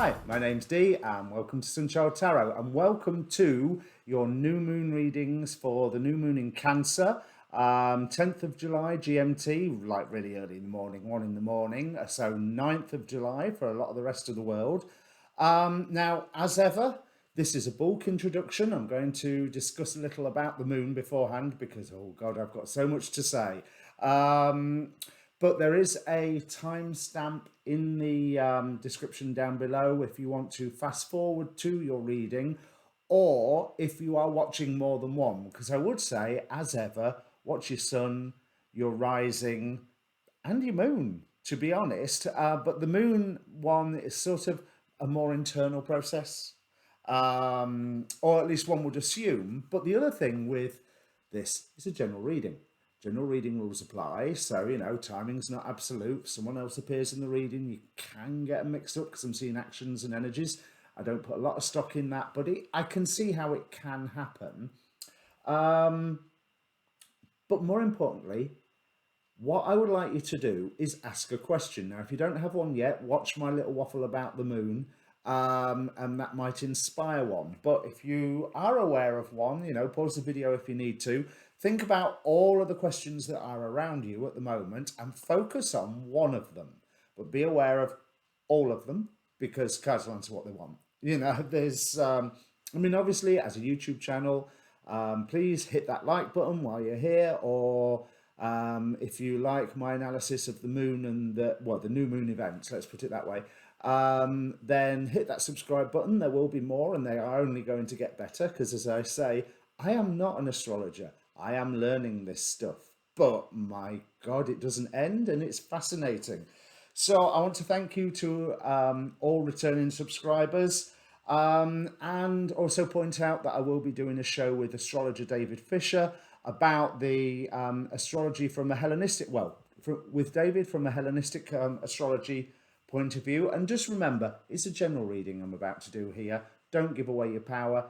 Hi, my name's Dee and welcome to Untitled Tarot and welcome to your new moon readings for the new moon in Cancer, 10th of July GMT, like really early in the morning, 1 in the morning, so 9th of July for a lot of the rest of the world. Now, as ever, this is a bulk introduction. I'm going to discuss a little about the moon beforehand because, oh God, I've got so much to say. But there is a timestamp in the description down below if you want to fast forward to your reading or if you are watching more than one. Because I would say, as ever, watch your sun, your rising, and your moon, to be honest. But the moon one is sort of a more internal process, or at least one would assume. But the other thing with this is a general reading. General reading rules apply, so timing's not absolute. If someone else appears in the reading, you can get them mixed up because I'm seeing actions and energies. I don't put a lot of stock in that, but I can see how it can happen. But more importantly, what I would like you to do is ask a question. Now, if you don't have one yet, watch my little waffle about the moon, and that might inspire one. But if you are aware of one, pause the video if you need to. Think about all of the questions that are around you at the moment and focus on one of them. But be aware of all of them because cards will answer what they want. There's, obviously, as a YouTube channel, please hit that like button while you're here, or if you like my analysis of the moon and the new moon events, let's put it that way, then hit that subscribe button. There will be more and they are only going to get better because, as I say, I am not an astrologer. I am learning this stuff, but my God, it doesn't end and it's fascinating. So I want to thank you to all returning subscribers, and also point out that I will be doing a show with astrologer David Fisher about the astrology from a Hellenistic, with David from a Hellenistic astrology point of view. And just remember, it's a general reading I'm about to do here. Don't give away your power.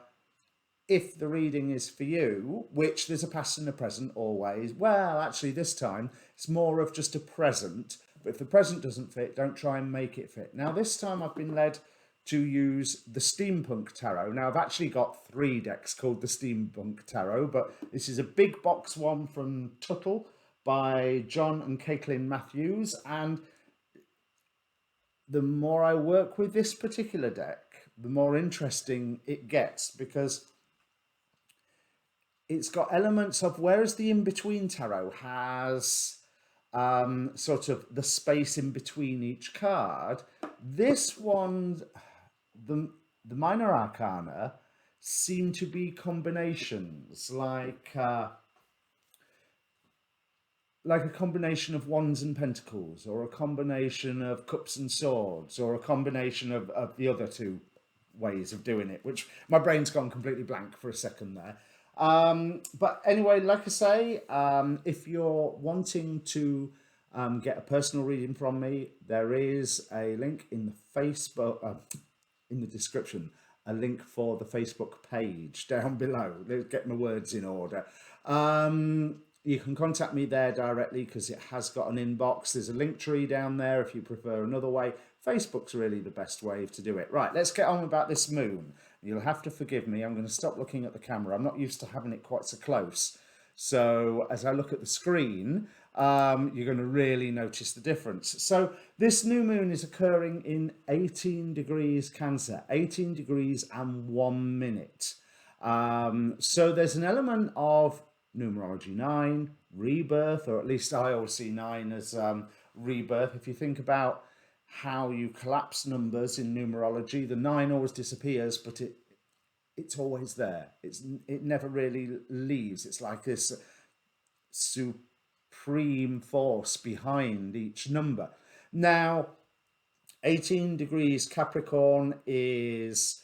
If the reading is for you, which there's a past and a present always, well, actually this time it's more of just a present. But if the present doesn't fit, don't try and make it fit. Now, this time I've been led to use the Steampunk Tarot. Now, I've actually got 3 decks called the Steampunk Tarot, but this is a big box one from Tuttle by John and Caitlin Matthews. And the more I work with this particular deck, the more interesting it gets because it's got elements of, whereas the in-between tarot has sort of the space in between each card, this one, the minor arcana seem to be combinations, like a combination of wands and pentacles, or a combination of cups and swords, or a combination of the other 2 ways of doing it, which my brain's gone completely blank for a second there. But anyway, like I say, if you're wanting to get a personal reading from me, there is a link in the Facebook, in the description, a link for the Facebook page down below. Let's get my words in order. You can contact me there directly because it has got an inbox. There's a link tree down there if you prefer another way. Facebook's really the best way to do it. Right, let's get on about this moon. You'll have to forgive me. I'm going to stop looking at the camera. I'm not used to having it quite so close. So as I look at the screen, you're going to really notice the difference. So this new moon is occurring in 18 degrees Cancer, 18 degrees and 1 minute. So there's an element of numerology 9, rebirth, or at least I always see 9 as rebirth. If you think about how you collapse numbers in numerology, the 9 always disappears, but it's always there. It never really leaves. It's like this supreme force behind each number. Now, 18 degrees Capricorn is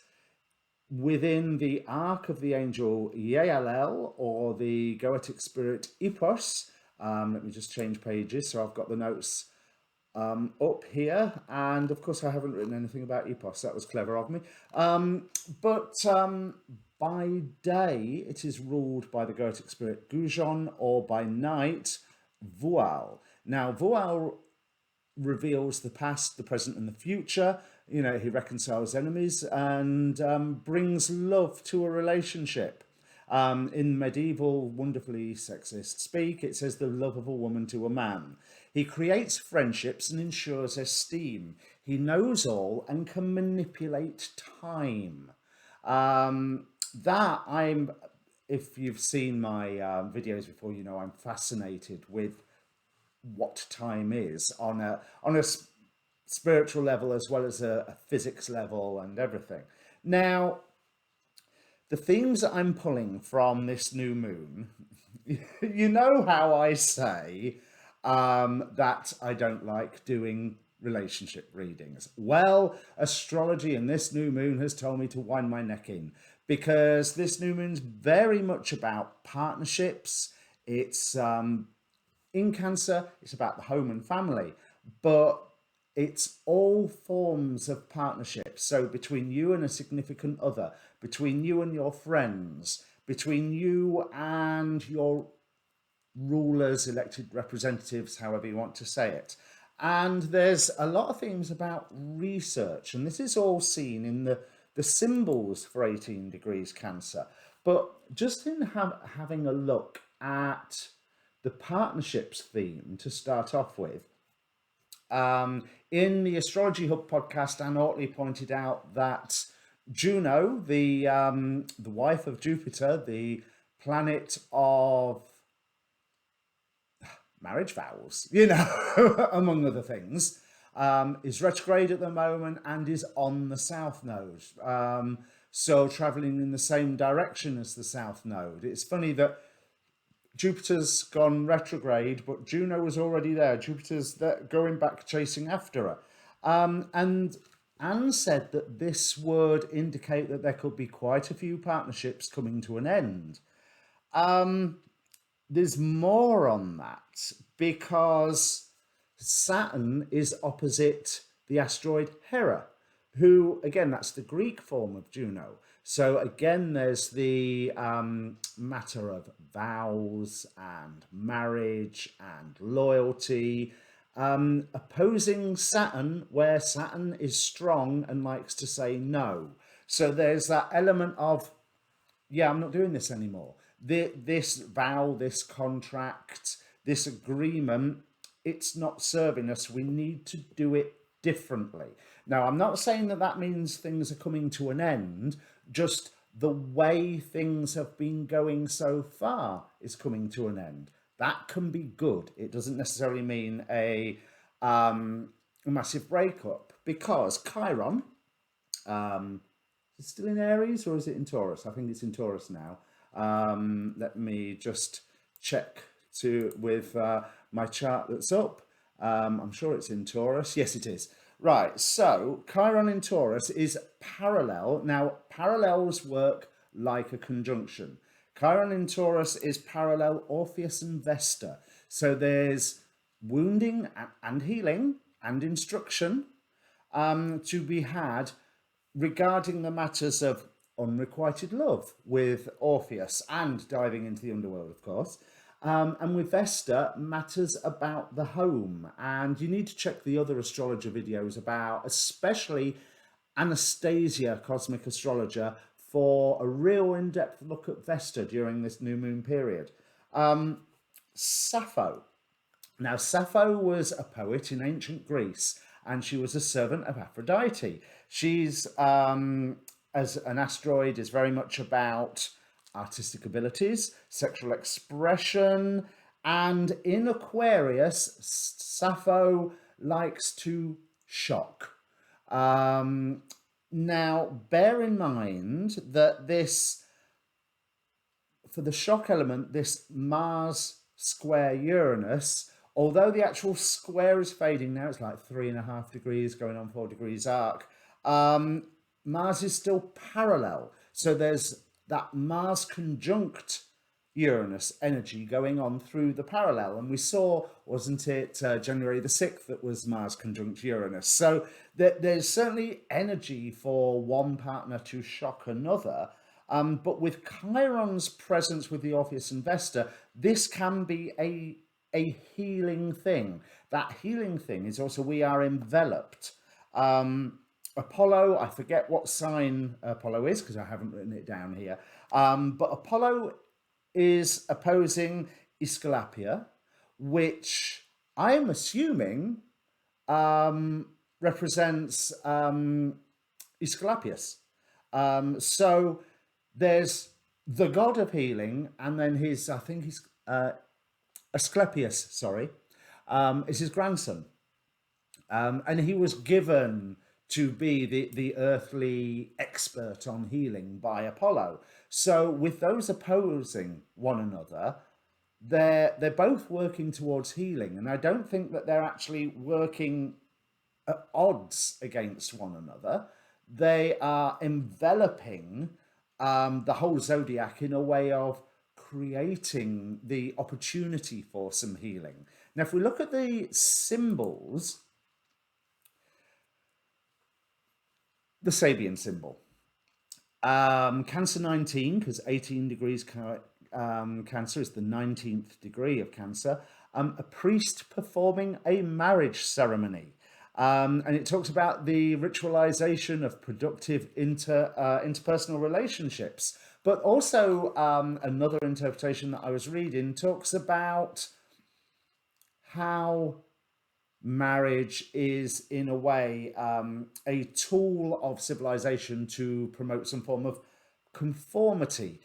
within the arc of the angel Yael, or the Goetic spirit Ipos. Let me just change pages so I've got the notes up here, and of course I haven't written anything about Epos. That was clever of me. But by day it is ruled by the Goetic spirit Goujon, or by night Vual. Now Vual reveals the past, the present, and the future. You know, he reconciles enemies and brings love to a relationship. In medieval, wonderfully sexist speak, it says the love of a woman to a man. He creates friendships and ensures esteem. He knows all and can manipulate time. That I'm, if you've seen my videos before, you know I'm fascinated with what time is on a spiritual level as well as a physics level and everything. Now, the themes that I'm pulling from this new moon, you know how I say that I don't like doing relationship readings. Well, astrology and this new moon has told me to wind my neck in, because this new moon's very much about partnerships. It's in Cancer, it's about the home and family, but it's all forms of partnerships. So between you and a significant other, between you and your friends, between you and your rulers, elected representatives, however you want to say it. And there's a lot of themes about research, and this is all seen in the symbols for 18 degrees Cancer. But just in having a look at the partnerships theme to start off with, in the Astrology Hub podcast, Anne Ortley pointed out that Juno, the wife of Jupiter, the planet of marriage vows, you know, among other things, is retrograde at the moment and is on the South Node. So traveling in the same direction as the South Node. It's funny that Jupiter's gone retrograde, but Juno was already there. Jupiter's there, going back, chasing after her. And Anne said that this would indicate that there could be quite a few partnerships coming to an end. There's more on that, because Saturn is opposite the asteroid Hera, who, again, that's the Greek form of Juno. So again, there's the matter of vows and marriage and loyalty, opposing Saturn, where Saturn is strong and likes to say no. So there's that element of, yeah, I'm not doing this anymore. This vow, this contract, this agreement, it's not serving us. We need to do it differently. Now, I'm not saying that that means things are coming to an end, just the way things have been going so far is coming to an end. That can be good. It doesn't necessarily mean a massive breakup, because Chiron, is it still in Aries or is it in Taurus? I think it's in Taurus now. Let me just check with my chart that's up. I'm sure it's in Taurus. Yes, it is. Right, so Chiron in Taurus is parallel. Now, parallels work like a conjunction. Chiron in Taurus is parallel Orpheus and Vesta. So there's wounding and healing and instruction to be had regarding the matters of unrequited love with Orpheus, and diving into the underworld, of course. And with Vesta, matters about the home. And you need to check the other astrologer videos about, especially Anastasia, Cosmic Astrologer, for a real in-depth look at Vesta during this new moon period. Sappho. Now, Sappho was a poet in ancient Greece, and she was a servant of Aphrodite. She's, as an asteroid, is very much about artistic abilities, sexual expression, and in Aquarius, Sappho likes to shock. Now, bear in mind that this, for the shock element, this Mars square Uranus, although the actual square is fading now, it's like 3.5 degrees going on 4 degrees arc, Mars is still parallel. So there's that Mars conjunct Uranus energy going on through the parallel. And we saw, wasn't it, January the 6th, that was Mars conjunct Uranus. So there's certainly energy for one partner to shock another. But with Chiron's presence with the Orpheus and Vesta, this can be a a healing thing. That healing thing is also we are enveloped. Um, Apollo, I forget what sign Apollo is because I haven't written it down here. But Apollo is opposing Aesculapia, which I'm assuming represents Aesculapius. So there's the god of healing, and then his, I think he's Asclepius, sorry, is his grandson. And he was given to be the earthly expert on healing by Apollo. So with those opposing one another, they're both working towards healing, and I don't think that they're actually working at odds against one another. They are enveloping the whole zodiac in a way of creating the opportunity for some healing. Now, if we look at the symbols, the Sabian symbol, Cancer 19, because 18 degrees Cancer is the 19th degree of Cancer, a priest performing a marriage ceremony. And it talks about the ritualization of productive interpersonal relationships. But also, another interpretation that I was reading talks about how marriage is, in a way, a tool of civilization to promote some form of conformity.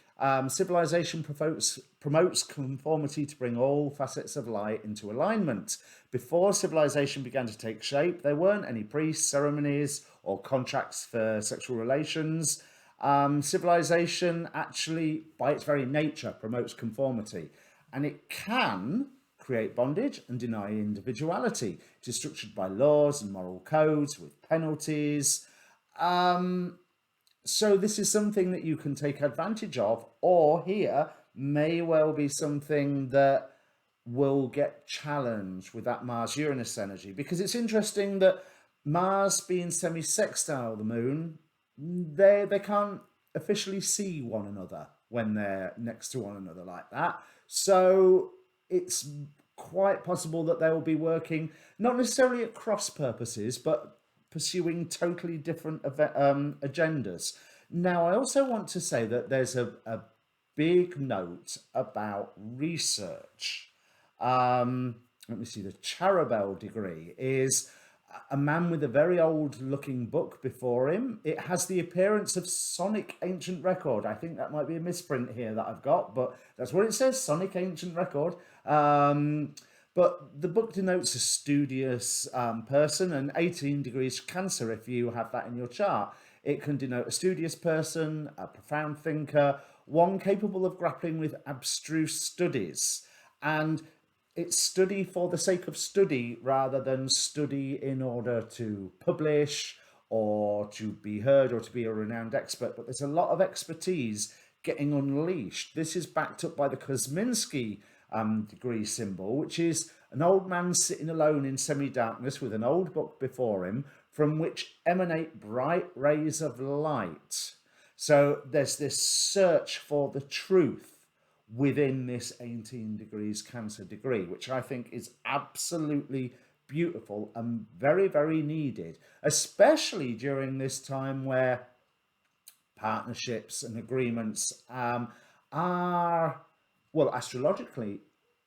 Civilization promotes conformity to bring all facets of light into alignment. Before civilization began to take shape, there weren't any priests, ceremonies, or contracts for sexual relations. Civilization actually, by its very nature, promotes conformity, and it can create bondage and deny individuality. It is structured by laws and moral codes with penalties. So this is something that you can take advantage of, or here may well be something that will get challenged with that Mars-Uranus energy, because it's interesting that Mars being semi-sextile the moon, they can't officially see one another when they're next to one another like that. So it's quite possible that they will be working not necessarily at cross purposes, but pursuing totally different agendas. Now, I also want to say that there's a big note about research. Let me see, the Charabel degree is a man with a very old looking book before him. It has the appearance of Sonic Ancient Record. I think that might be a misprint here that I've got, but that's what it says, Sonic Ancient Record. But the book denotes a studious person, and 18 degrees Cancer, if you have that in your chart. It can denote a studious person, a profound thinker, one capable of grappling with abstruse studies. And it's study for the sake of study rather than study in order to publish or to be heard or to be a renowned expert. But there's a lot of expertise getting unleashed. This is backed up by the Kosminski degree symbol, which is an old man sitting alone in semi-darkness with an old book before him from which emanate bright rays of light. So there's this search for the truth within this 18 degrees Cancer degree, which I think is absolutely beautiful and very, very needed, especially during this time where partnerships and agreements are, well, astrologically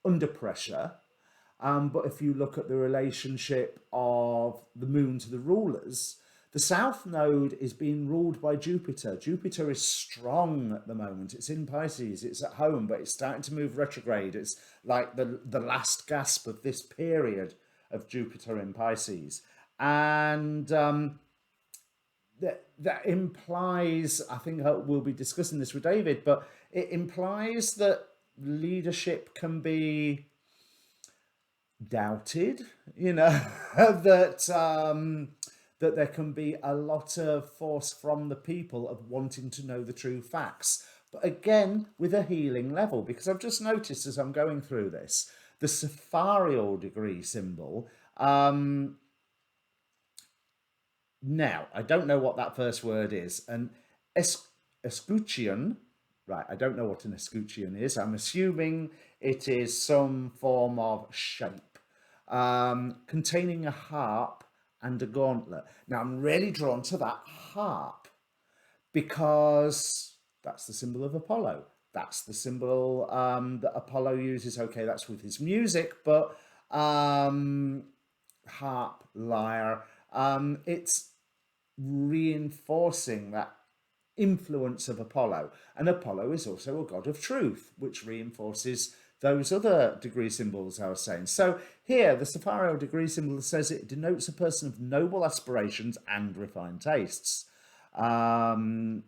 under pressure. But if you look at the relationship of the moon to the rulers, the south node is being ruled by Jupiter. Jupiter is strong at the moment. It's in Pisces, it's at home, but it's starting to move retrograde. It's like the last gasp of this period of Jupiter in Pisces. And that implies, I think we'll be discussing this with David, but it implies that leadership can be doubted, that there can be a lot of force from the people of wanting to know the true facts, but again with a healing level, because I've just noticed as I'm going through this, the Safarial degree symbol, now I don't know what that first word is, and escutcheon Right, I don't know what an escutcheon is. I'm assuming it is some form of shape containing a harp and a gauntlet. Now, I'm really drawn to that harp because that's the symbol of Apollo. That's the symbol that Apollo uses. Okay, that's with his music, but harp, lyre, it's reinforcing that influence of Apollo. And Apollo is also a god of truth, which reinforces those other degree symbols I was saying. So here, the Sapphire degree symbol says it denotes a person of noble aspirations and refined tastes. As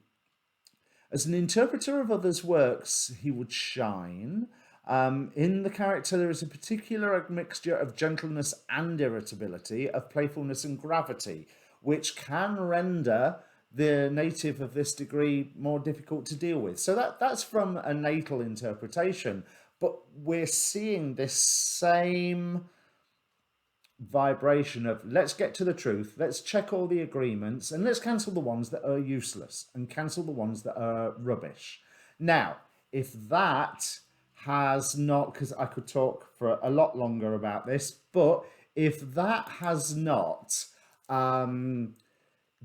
an interpreter of others' works, he would shine. In the character, there is a particular mixture of gentleness and irritability, of playfulness and gravity, which can render the native of this degree more difficult to deal with. So that's from a natal interpretation, but we're seeing this same vibration of let's get to the truth, let's check all the agreements, and let's cancel the ones that are useless and cancel the ones that are rubbish. Now, if that has not, because I could talk for a lot longer about this, but if that has not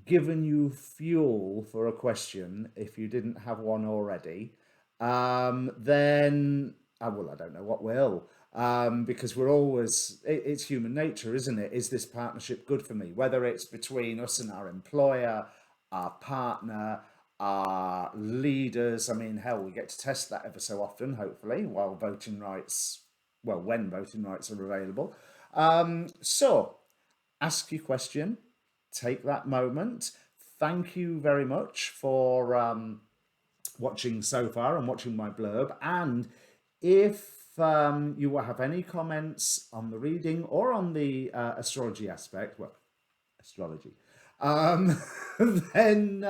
given you fuel for a question, if you didn't have one already, then well, I don't know what will. Because we're always, it's human nature, isn't it? Is this partnership good for me? Whether it's between us and our employer, our partner, our leaders. I mean, hell, we get to test that ever so often, hopefully, while voting rights, well, when voting rights are available. So ask your question, take that moment. Thank you very much for watching so far and watching my blurb. And if you have any comments on the reading or on the astrology aspect, well, astrology, then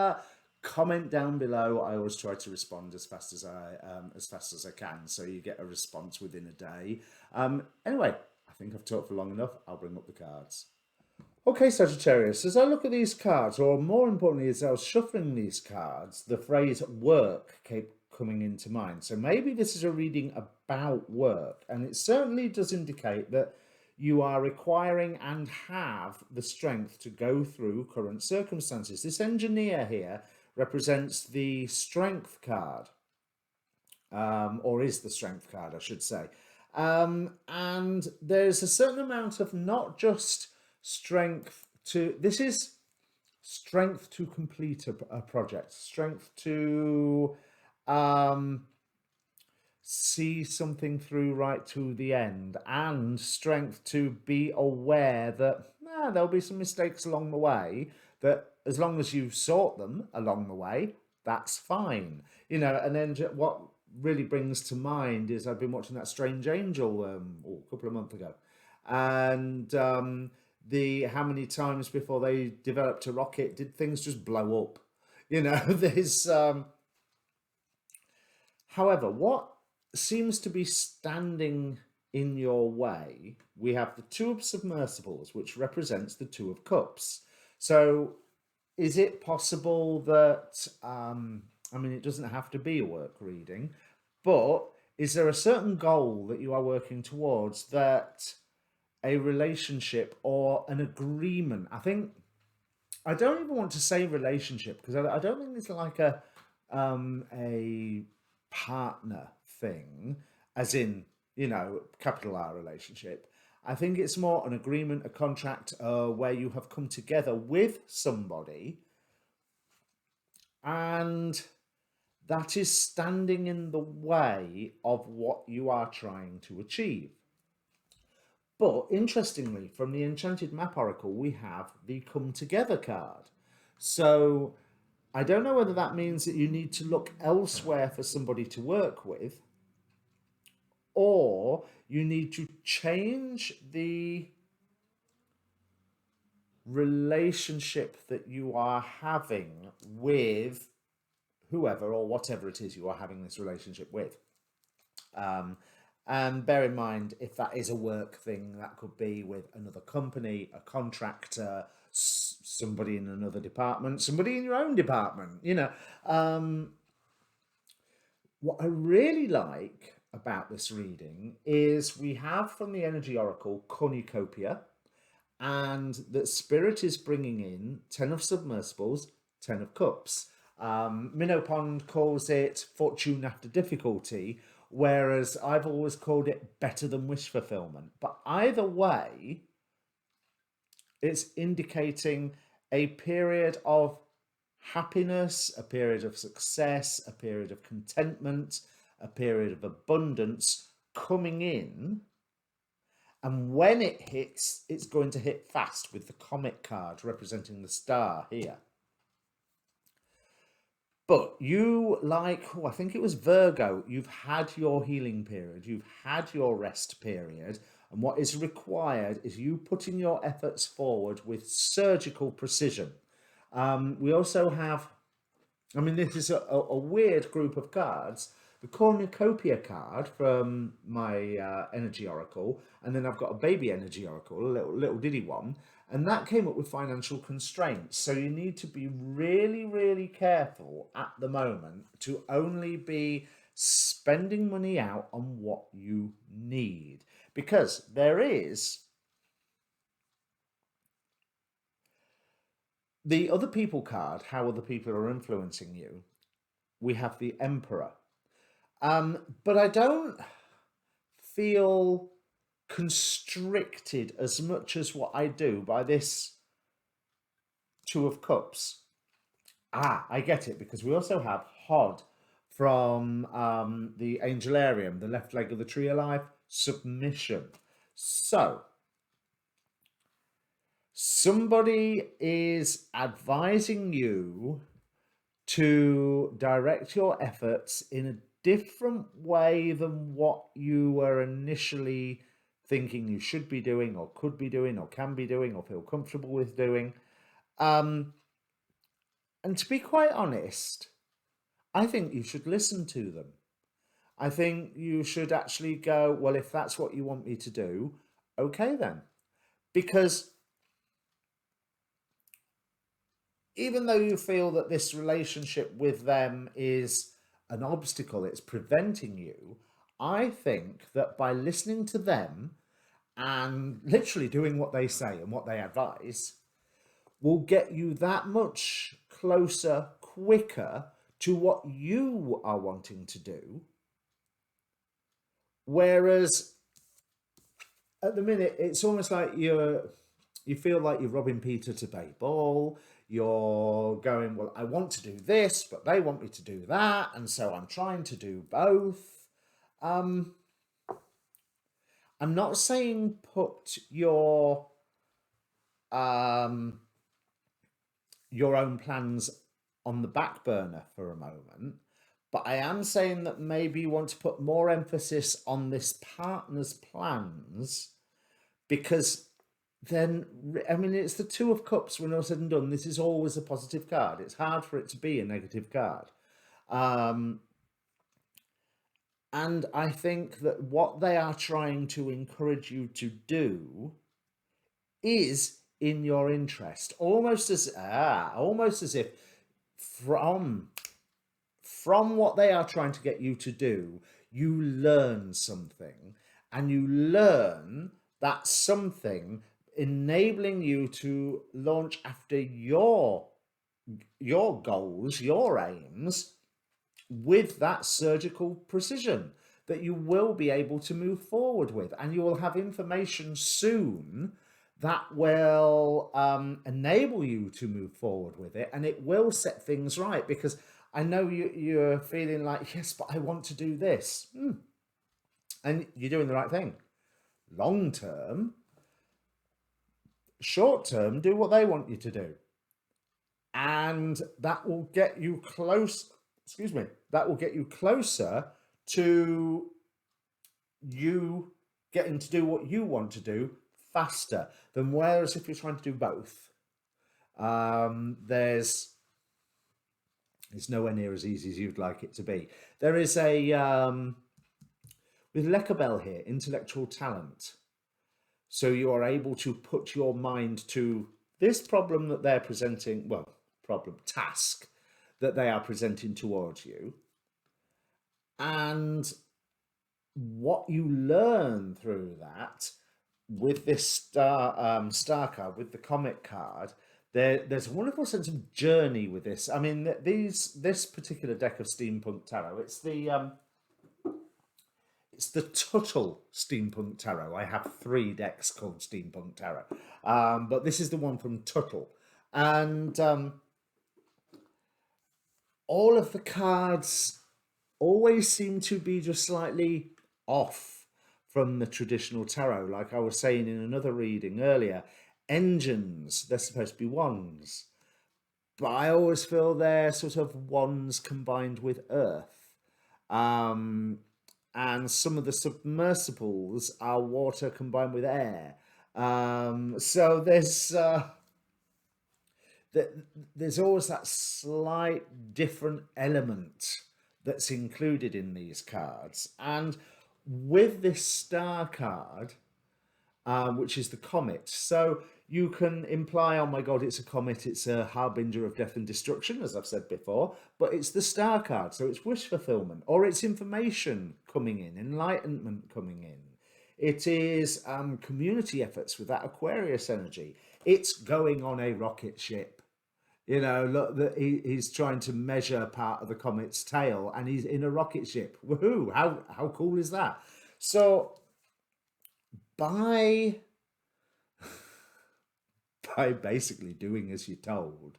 comment down below. I always try to respond as fast as I can, so you get a response within a day. Anyway, I think I've talked for long enough. I'll bring up the cards. Okay, Sagittarius, as I look at these cards, or more importantly, as I was shuffling these cards, the phrase work kept coming into mind. So maybe this is a reading about work, and it certainly does indicate that you are requiring and have the strength to go through current circumstances. This engineer here represents the strength card, or is the strength card, I should say. And there's a certain amount of not just strength to, this is strength to complete a project, strength to see something through right to the end, and strength to be aware that there'll be some mistakes along the way, that as long as you sort them along the way, that's fine. And then what really brings to mind is I've been watching that Strange Angel a couple of months ago, and the how many times before they developed a rocket did things just blow up? There's however, what seems to be standing in your way, we have the Two of Submersibles, which represents the Two of Cups. So is it possible that I mean, it doesn't have to be a work reading, but is there a certain goal that you are working towards, that a relationship or an agreement? I don't even want to say relationship, because I don't think it's like a partner thing, as in, capital R relationship. I think it's more an agreement, a contract, where you have come together with somebody, and that is standing in the way of what you are trying to achieve. But interestingly, from the Enchanted Map Oracle, we have the Come Together card. So I don't know whether that means that you need to look elsewhere for somebody to work with, or you need to change the relationship that you are having with whoever or whatever it is you are having this relationship with. And bear in mind, if that is a work thing, that could be with another company, a contractor, somebody in another department, somebody in your own department, What I really like about this reading is we have from the energy oracle cornucopia, and that spirit is bringing in 10 of submersibles, 10 of cups. Minnow Pond calls it fortune after difficulty, whereas I've always called it better than wish fulfillment. But either way, it's indicating a period of happiness, a period of success, a period of contentment, a period of abundance coming in. And when it hits, it's going to hit fast with the comet card representing the star here. But you, like, I think it was Virgo, you've had your healing period, you've had your rest period, and what is required is you putting your efforts forward with surgical precision. We also have, I mean, this is a weird group of cards. The cornucopia card from my energy oracle, and then I've got a baby energy oracle, a little diddy one, and that came up with financial constraints. So you need to be really, really careful at the moment to only be spending money out on what you need, because there is the other people card, how other people are influencing you. We have the Emperor. But I don't feel constricted as much as what I do by this Two of Cups. I get it, because we also have Hod from the Angelarium, the left leg of the tree of life, submission. So, somebody is advising you to direct your efforts in a different way than what you were initially thinking you should be doing or could be doing or can be doing or feel comfortable with doing. And to be quite honest, I think you should listen to them. I think you should actually go, well, if that's what you want me to do, okay then. Because even though you feel that this relationship with them is an obstacle, it's preventing you, I think that by listening to them and literally doing what they say and what they advise will get you that much closer, quicker to what you are wanting to do. Whereas at the minute, it's almost like you feel like you're robbing Peter to pay Paul. You're going, well, I want to do this, but they want me to do that, and so I'm trying to do both. I'm not saying put your own plans on the back burner for a moment, but I am saying that maybe you want to put more emphasis on this partner's plans, because then, I mean, it's the Two of Cups when all said and done. This is always a positive card. It's hard for it to be a negative card. And I think that what they are trying to encourage you to do is in your interest, almost as if from what they are trying to get you to do, you learn something, and you learn that something enabling you to launch after your goals, your aims, with that surgical precision that you will be able to move forward with, and you will have information soon that will enable you to move forward with it, and it will set things right. Because I know you're feeling like, yes, but I want to do this, and you're doing the right thing. Long term, short term, do what they want you to do, and that will get you close. That will get you closer to you getting to do what you want to do faster than whereas if you're trying to do both, it's nowhere near as easy as you'd like it to be. There is a with Lekabel here, intellectual talent. So you are able to put your mind to this problem that they're presenting, task that they are presenting towards you, And what you learn through that with this star card, with the comet card, there's a wonderful sense of journey with this. I mean, this particular deck of Steampunk Tarot, it's the Tuttle Steampunk Tarot. I have 3 decks called Steampunk Tarot, but this is the one from Tuttle, and all of the cards always seem to be just slightly off from the traditional tarot. Like I was saying in another reading earlier, engines, they're supposed to be wands, but I always feel they're sort of wands combined with earth. Um, and some of the submersibles are water combined with air. So th- there's always that slight different element that's included in these cards. And with this star card, which is the comet, so you can imply, oh my God, it's a comet, it's a harbinger of death and destruction, as I've said before, but it's the star card, so it's wish fulfillment, or it's information coming in, enlightenment coming in. It is community efforts with that Aquarius energy. It's going on a rocket ship. You know, look, he's trying to measure part of the comet's tail, and he's in a rocket ship. Woohoo! How cool is that? So by by basically doing as you're told,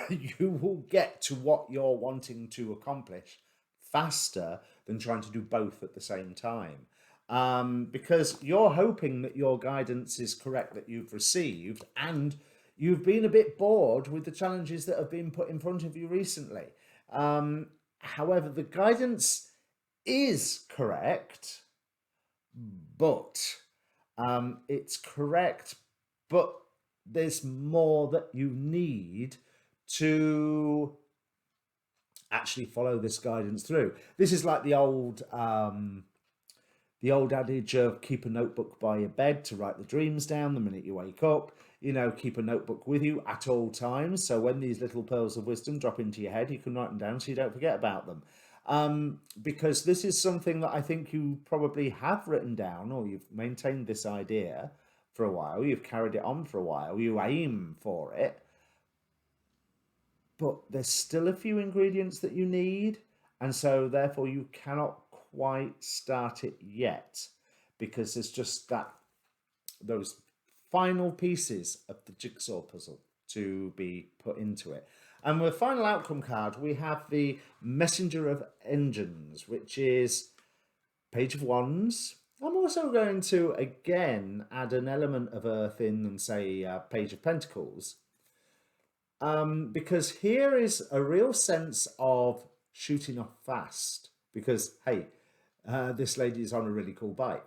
you will get to what you're wanting to accomplish faster than trying to do both at the same time. Because you're hoping that your guidance is correct that you've received, and you've been a bit bored with the challenges that have been put in front of you recently. However, the guidance is correct, but it's correct, but there's more that you need to actually follow this guidance through. This is like the old adage of keep a notebook by your bed to write the dreams down the minute you wake up. You know, keep a notebook with you at all times, so when these little pearls of wisdom drop into your head, you can write them down so you don't forget about them. Because this is something that I think you probably have written down, or you've maintained this idea for a while, you've carried it on for a while, you aim for it, but there's still a few ingredients that you need, and so therefore you cannot quite start it yet, because there's just those final pieces of the jigsaw puzzle to be put into it. And with the final outcome card, we have the Messenger of Engines, which is Page of Wands. I'm also going to again add an element of Earth in and say Page of Pentacles, because here is a real sense of shooting off fast, because hey, this lady is on a really cool bike.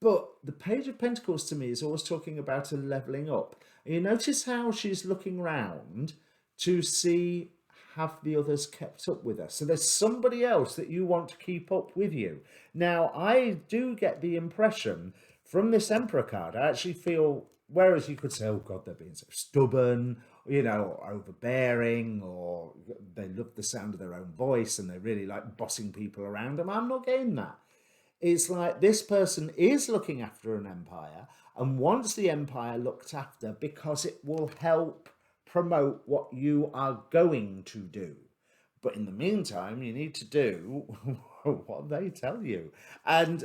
But the Page of Pentacles to me is always talking about a leveling up. And you notice how she's looking round to see, have the others kept up with her? So there's somebody else that you want to keep up with you. Now, I do get the impression from this Emperor card, I actually feel, whereas you could say, oh God, they're being so stubborn, you know, or overbearing, or they love the sound of their own voice and they really like bossing people around them, I'm not getting that. It's like this person is looking after an empire and wants the empire looked after because it will help promote what you are going to do. But in the meantime, you need to do what they tell you. And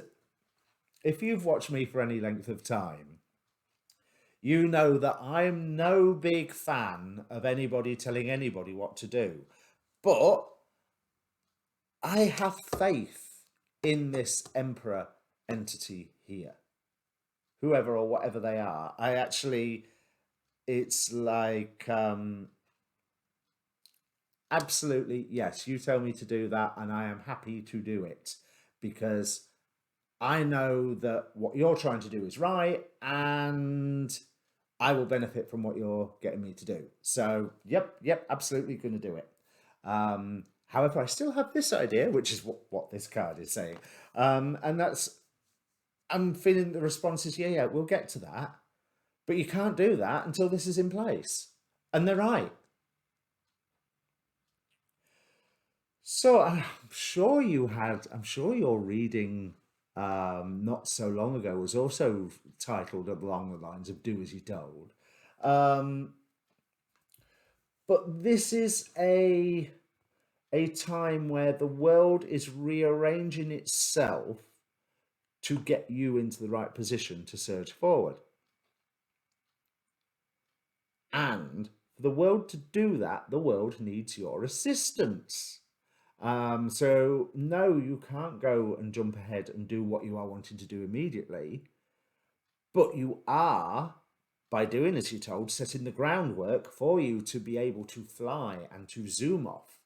if you've watched me for any length of time, you know that I'm no big fan of anybody telling anybody what to do. But I have faith in this emperor entity here, whoever or whatever they are. I actually, it's like, absolutely, yes, you tell me to do that and I am happy to do it, because I know that what you're trying to do is right and I will benefit from what you're getting me to do. So yep, absolutely going to do it. However, I still have this idea, which is what this card is saying. And that's, I'm feeling the response is, yeah, we'll get to that. But you can't do that until this is in place. And they're right. So I'm sure your reading not so long ago was also titled along the lines of Do As You're Told. Um, but this is a time where the world is rearranging itself to get you into the right position to surge forward. And for the world to do that, the world needs your assistance. So no, you can't go and jump ahead and do what you are wanting to do immediately, but you are, by doing as you're told, setting the groundwork for you to be able to fly and to zoom off,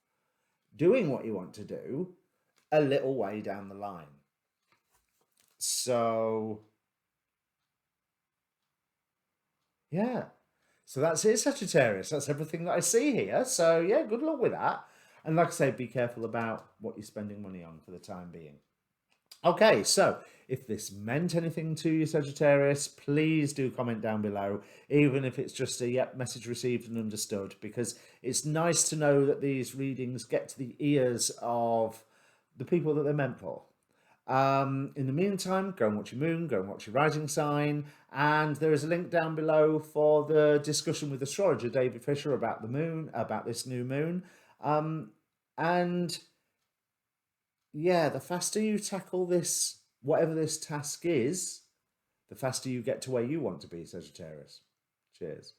doing what you want to do a little way down the line. So yeah. So that's it, Sagittarius. That's everything that I see here. So yeah, good luck with that. And like I say, be careful about what you're spending money on for the time being. Okay, so if this meant anything to you, Sagittarius, please do comment down below, even if it's just a yep, message received and understood, because it's nice to know that these readings get to the ears of the people that they're meant for. In the meantime, go and watch your moon, go and watch your rising sign, and there is a link down below for the discussion with astrologer David Fisher about the moon, about this new moon. And yeah, the faster you tackle this, whatever this task is, the faster you get to where you want to be, Sagittarius. Cheers.